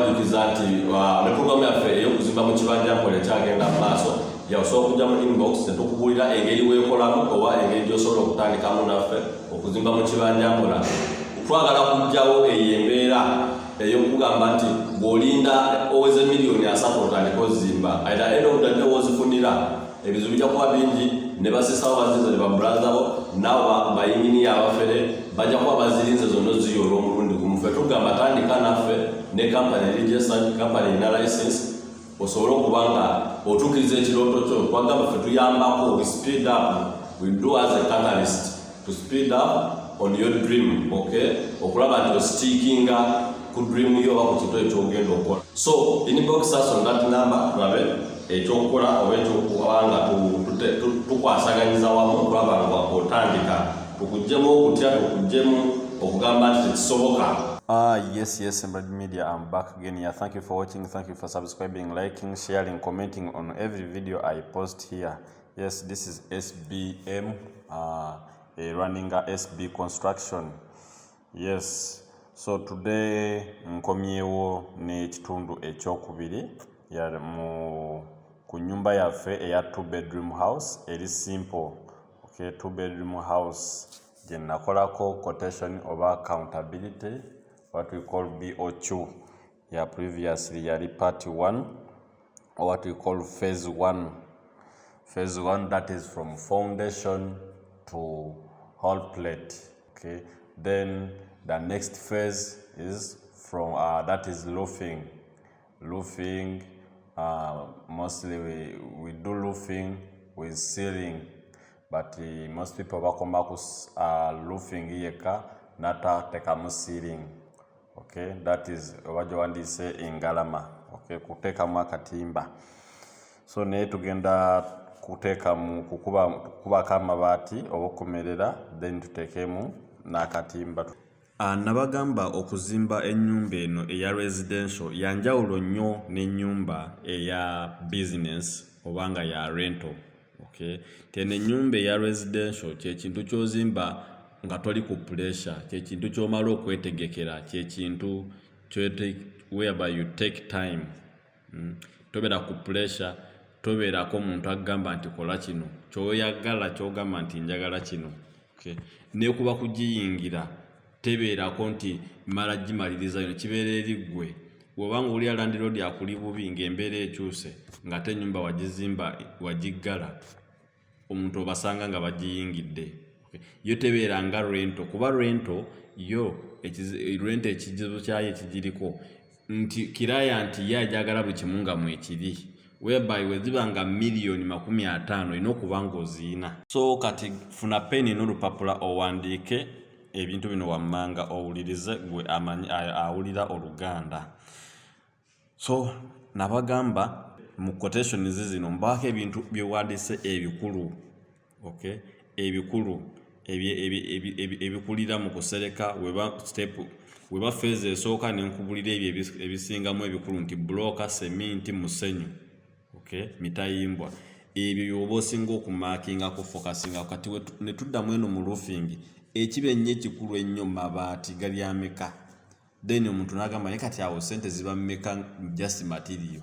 kubajjukiza nti ne programu yaffe ey'okuzimba mu kibanja mpola ekyagenda mu maaso yasobola okujja mu inbox ne tukubuulira engeri weekolamu oba engeri gy'osobola okutandikamu naffe okuzimba mu kibanja mpola. Twagala kujjawo eyo embeera ey'okugamba nti bw'olinda oweze miliyoni 3 otandika ozimba at the end of the day wozifunira ebizibu bijja kuba bingi ne basisawo bazize ne babulazabo nabo bayinginiya abafere bajja kuba bazirinze zonna ziyola omulundi gumu. Ffe tugamba tandika naffe ne kampani registered kampani erina license osobole okuba nga otuukiriza ekirooto kyo. Twagamba ffe tuyambako we speed up, we do as a catalyst to speed up on your dream, okay? Okulaba nti ostickinga ku dream yo oba ku kintu ekyogenda okukola. So inbox us on that number tulabe ekyokukola oba ekyokuba nga tukwasaganyiza wamu okulaba nga otandika tukuggyemu okutya tukuggyemu okugamba nti tekisoboka. Yes, Embrad Media, I'm back again here. Thank you for watching, thank you for subscribing, liking, sharing, commenting on every video I post here. Yes, this is SBM, running a SB construction. Yes, so today nkomyewo n'ekitundu ekyokubiri ya mu ku nyumba yaffe eya 2-bedroom house eri simple. Okay, 2-bedroom house gye nakolako quotation oba accountability, what we call B.O.Q. Yeah, previously yali Part.1 or what we call phase 1. Phase 1, that is from foundation to whole plate. Okay, then the next phase is from that is roofing. Mostly we do roofing with ceiling, but most people bakoma ku roofing yeka nata tekamu ceiling. Okay, that is what you want to say ingalama. Okay, kutekamu akatimba. So ne tugenda kutekamu kuba kama bati obukomerera then tutekemu n'akatimba. Nabagamba okuzimba ennyumba eno eya residential yanjawulo nnyo n'ennyumba eya business obanga ya rental. Okay, tene ennyumba eya residential kye kintu kyozimba nga toli ku pressure, kye kintu kyomala okwetegekera, kye kintu whereby you take time. Tobera ku pressure, toberako omuntu agamba nti kola kino, kyoyagala kyogamba nti njagala kino. Okay, ne kuba kugiyingira tebeerako nti mala gimaliriza yo kibeera eri ggwe. Bw'obanga oli landlord akuli bubi ng'embeera ekyuse ng'ate ennyumba wagizimba wagiggala, omuntu obasanga nga bagiyingidde. Yo tebeera nga rento, kuba rento yo rento ekizibu kyayo ekigiriko nti kiraya nti ye ajagala buli kimu nga mwekiri, whereby weziba nga miliyoni 50 olina okuba ng'oziina. So kati funa peni n'olupapula owandiike ebintu bino wammanga owulirize gwe awulira Oluganda. So nabagamba mu quotations zino mbaako ebintu byewandise ebikulu. Okay, ebikulu ebikulira mu kusereka weba phase esooka nenkubulira ebyo ebisingamu ebikulu nti bloka, seminti, musenyu. Okay, mitayimbwa ebyo byoba osinga okumakinga ku focusinga. Kati ne tuddamu eno mu roofing ekibe nnyo ekikulu ennyo mabaati gali ameka, then omuntu n'agamba naye kati awo sente ziba mmeka just material.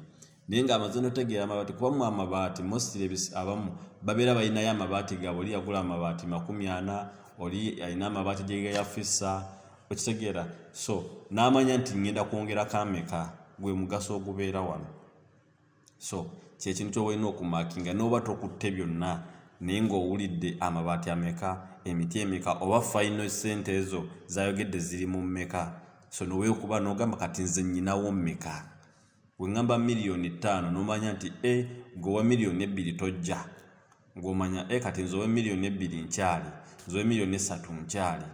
Naye ng'amaze n'otegeera amabaati kuba mu amabaati mostly abamu babeera balinayo amabaati gaabwe, oli yagula amabaati 40, oli alina amabaati gye yafissa, okitegeera. So n'amanya nti ngenda kwongera kameka, gwe mugaso ogubeera wano. So kye kintu ky'olina okumakinga n'oba tokutte byonna naye ng'owulidde amabaati ameka, emiti emeka, oba final sente ezo zayogedde ziri mu mmeka. So noweekuba n'ogamba kati nze nnyinawo mmeka. Bwe ngamba miliyoni 5 n'omanya nti gwe miliyoni 2 tojja, ng'omanya kati nze miliyoni 2 nkyali, nze miliyoni 3 nkyali.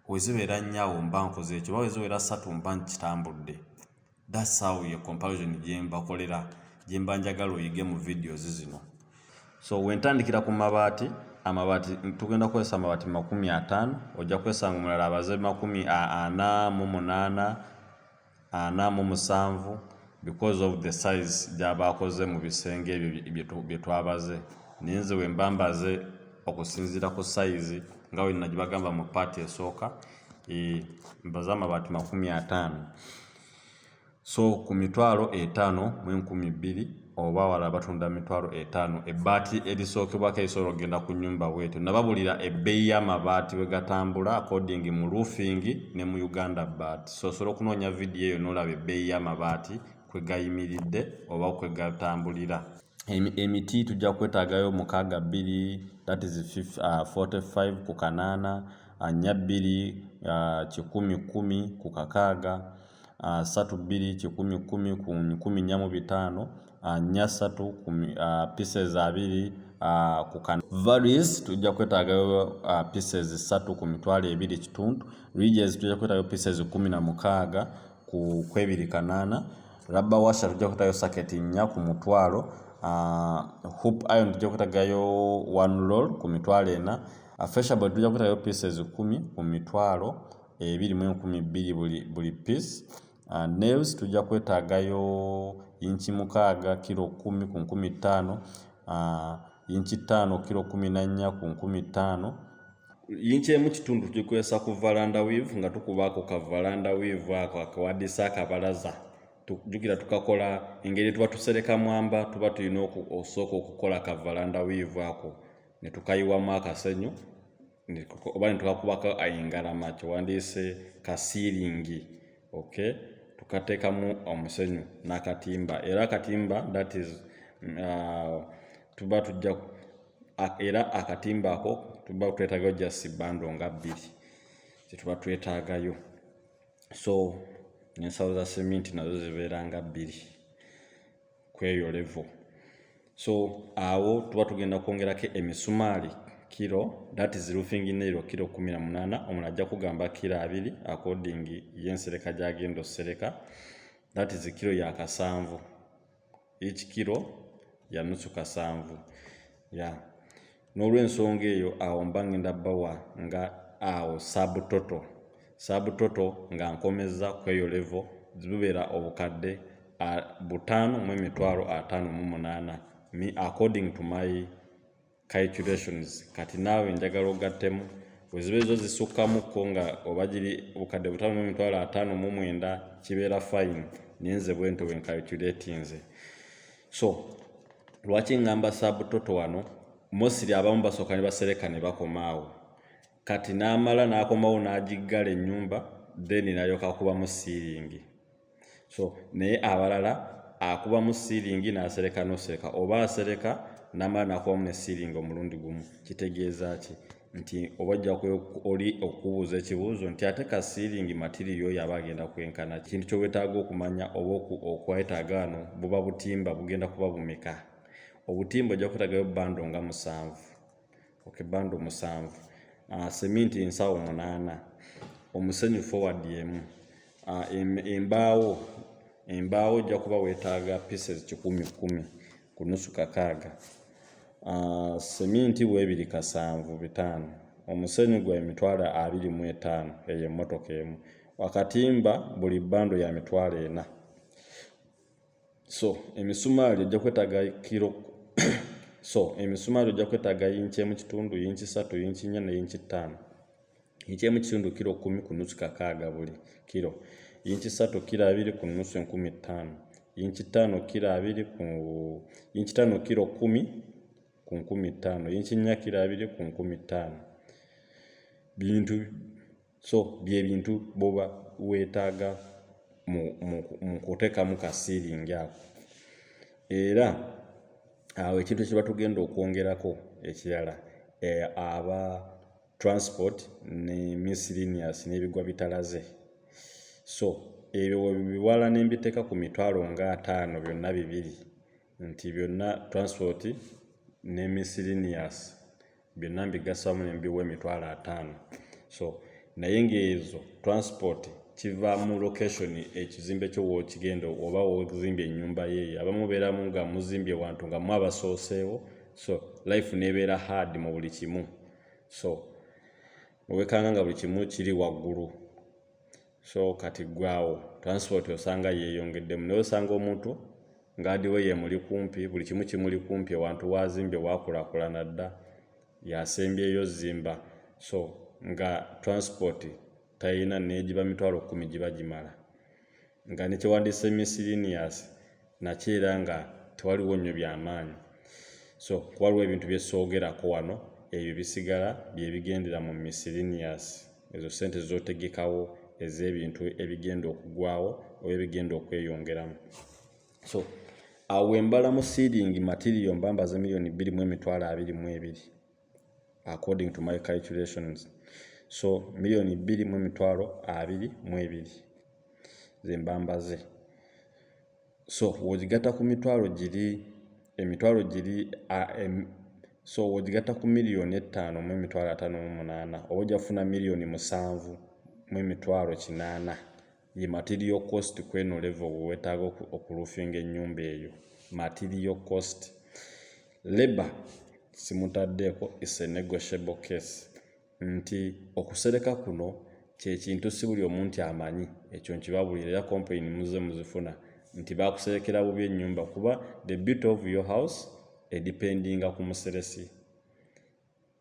Wezibeera nnyawo mba nkoze ekyo, oba wezibeera 3 mba nkitambudde. That's how your comparison gye mbakolera, gye mba njagala oyige mu videos zino. So wentandikira ku mabaati, amabaati tugenda kukozesa amabaati 50, ojja kwesanga omulala abaze 48, 47 because of the size gy'abakoze mu bisenge ebyo bye twabaze. Ninze we mbambaze okusinzira ku size nga we nagibagamba mu part esooka, mbaza amabaati 50. So ku mitwalo 5,200 oba wala batunda mitwalo 5 ebbaati erisookebwako erisobola okugenda ku nnyumba bwetyo. Nababulira ebbeeyi y'amabaati bwe gatambula according mu roofing ne mu Uganda baat. So osobola okunoonya vidiyo eyo n'olaba ebbeeyi y'amabaati kwe gayimiridde oba kwe gatambulira. Emiti tujja kwetaagayo 62, that is 45 ku kanaana, 42 110 ku kakaaga, 32 110 ku 145, 3 ku pieces 2 ku kanaana. Varies tujja kwetaagayo pieces 3 ku mitwalo 2.5. Ridges tujja kwetaagayo pieces 16 ku 2.8. Rubber washer tujja kwetaagayo socket 4 ku mutwalo. Hoop iron tujja kwetaagayo 1 roll ku mitwalo 4. Fascia board tujja kwetaagayo pieces 10 ku mitwalo 2,200 buli piece. Nails tujja kwetaagayo inchi 6 kilo 10 ku 15, inchi 5 kilo 14 ku 15. Inchi emu kitundu tugikozesa ku veranda weave nga tukubaako ka veranda weave ako akawadisa akabalaza. Tujukira tukakola engeri tuba tusereka mwamba tuba tulina osooka okukola ka veranda weave ako ne tukayiwamu akasenyu oba ne tukakubako engalama kiwandiise ka sealing. Okay, tukateekamu omusenyu n'akatimba era akatimba that is tuba tujja era akatimba ako tuba twetaagayo just bando nga 2 kyetuba twetaagayo. So n'ensawo za cement nazo zibeera nga 2 kweyo level. So awo tuba tugenda kwongerako emisumaali kilo, that is roofing nail kilo 18. Omuntu ajja kugamba kilo 2 according y'ensereka gy'agenda osereka, that is kilo ya 7. Each kilo ya nusu 7. Yeah. N'olw'ensonga eyo awo mba ngenda bawa nga awo subtotal nga nkomeza kweyo level zibeera obukadde 5,58 according to my calculations. Kati naawe njagala ogattemu wezibezo zisukkamuko nga oba giri obukadde 5,59 kibeera fine nenze bwento bwe calculatinze. So lwaki ngamba subtotal wano, mostly abamu basooka ne basereka ne bakomaawo, kati n'amala n'akomawo n'agiggala ennyumba then n'alyoka akubamu ceiling. So naye abalala akubamu ceiling n'asereka n'osereka, oba asereka n'amala n'akubamu ne ceiling omulundi gumu. Kitegeeza ki? Nti oba ojja oli okubuuza ekibuuzo nti ate ka ceiling material yaba agenda kwenkana kintu kyo wetaaga okumanya oba okwetaaga wano buba butimba bugenda kuba bumeka. Obutimba ojja kwetaagayo bando nga 7. Okay, bando 7. Cement ensawo 8, omusenyu forward emu. Embaawo ojja kuba weetaaga pieces 10 ku nusu kakaaga. Cement weebiri 5, omusenyu gwa emitwalo 25 eyo emmotoka emu. Akatimba buli bando ya mitwalo 4. So emisumaali ojja kwetaaga kilo emisumaali ojja kwetaaga inchi emu kitundu, inchi 3, inchi 4 ne inchi 5. Inchi emu kitundu kilo 10 ku nusu kakaaga buli kilo. Inchi 3 kilo 2 ku nusu 15. Inchi 5 kilo 2 ku inchi 5 kilo 10 ku 15. Inchi 4 kilo 2 ku 15. Bintu so bye bintu boba weetaaga mu kuteekamu ka ceiling ako. Era awo ekintu kiba tugenda okwongerako ekirala aba transport ne miscellaneous n'ebigwa bitalaze. So ebyo biwala n'embiteeka ku mitwalo nga 5 byonna 2 nti byonna transport ne miscellaneous byonna mbigasamu ne mbiwa emitwalo 5. So naye ng'ezo transport kiva mu location ekizimbe kyo w'okigenda oba w'ozimbye ennyumba ye. Abamu beeramu nga muzimbye wantu nga mu abasooseewo, so life nebeera hard mu buli kimu. So obekanga nga buli kimu kiri waggulu, so kati gwawo transport osanga yeeyongeddemu. Naye osanga omuntu ng'adiwe ye muli kumpi, buli kimu kimuli kumpi, wantu wazimbye wakulaakulana dda, yasembyeyo zimba, so nga transport tayina n'egiba mitwalo 10 giba gimala. nga nekyewandiise miscellaneous nakyo era nga tewaliwo nnyo byamaanyi. So waliwo ebintu byesoogerako wano, ebyo bisigala byebigendera mu miscellaneous, ezo sente zotegekawo ez'ebintu ebigenda okugwawo oba ebigenda okweyongeramu. So awo embala mu ceiling material mbambaze $2,222,000 according to my calculations. So $2,222,000 zembambaze. So wogigata ku mitwalo giri so wogigata ku $5,58,000 oba ojafuna $7,800,000 ye material cost kweno level wetaaga okuloofinga ennyumba eyo. Material cost. Labor simutaddeeko is a negotiable case. Nti okusereka kuno kyekintu si buli omuntu amanyi, ekyo nkibabulira era complain muze muzifuna nti bakuserekera bubi ennyumba kuba the beauty of your house edependinga ku museresi.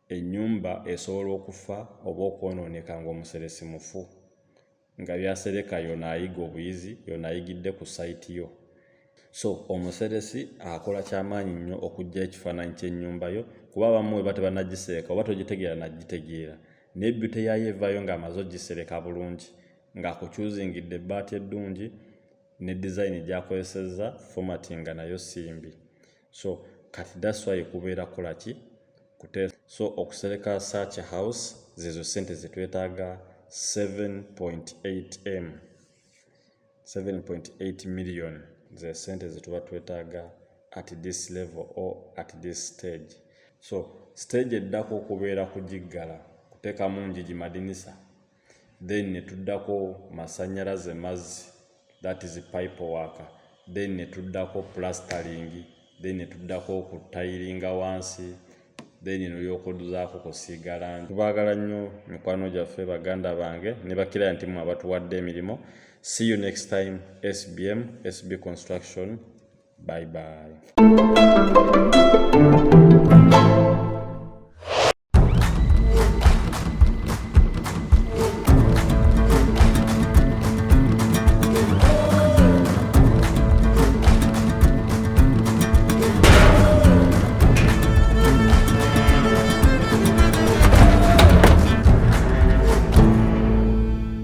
Ennyumba esobola okufa oba okwonooneka ng'omuseresi mufu, nga byasereka yona ayiga obuyizi, yona ayigidde ku site yo. So omuseresi akola kyamaanyi nnyo okujja ekifaananyi ky'ennyumba yo kuba abamu bwe bate banagisereka oba togitegeera nagitegeera naye beauty yayo evaayo ng'amaze ogisereka bulungi ng'akukyuzingidde ebbaati eddungi ne design gy'akozesezza formatting nayo simbi. So kati that's why kubeera kola ki so okusereka such a house zezo sente zetwetaaga 7.8 million ze sente zetuba twetaaga at this level or at this stage. So stage eddako okubeera kugiggala kuteekamu njigi madinisa, then netuddako masannyalaze mazzi, that is pipe work, then netuddako plastering, then netuddako kutayiringa wansi, then nolyokuduzaako kusiiga langi. Tubaagala nnyo mikwano gyaffe baganda bange ne bakira nti mwe abatuwadde emirimu. See you next time. SB Construction. Bye bye.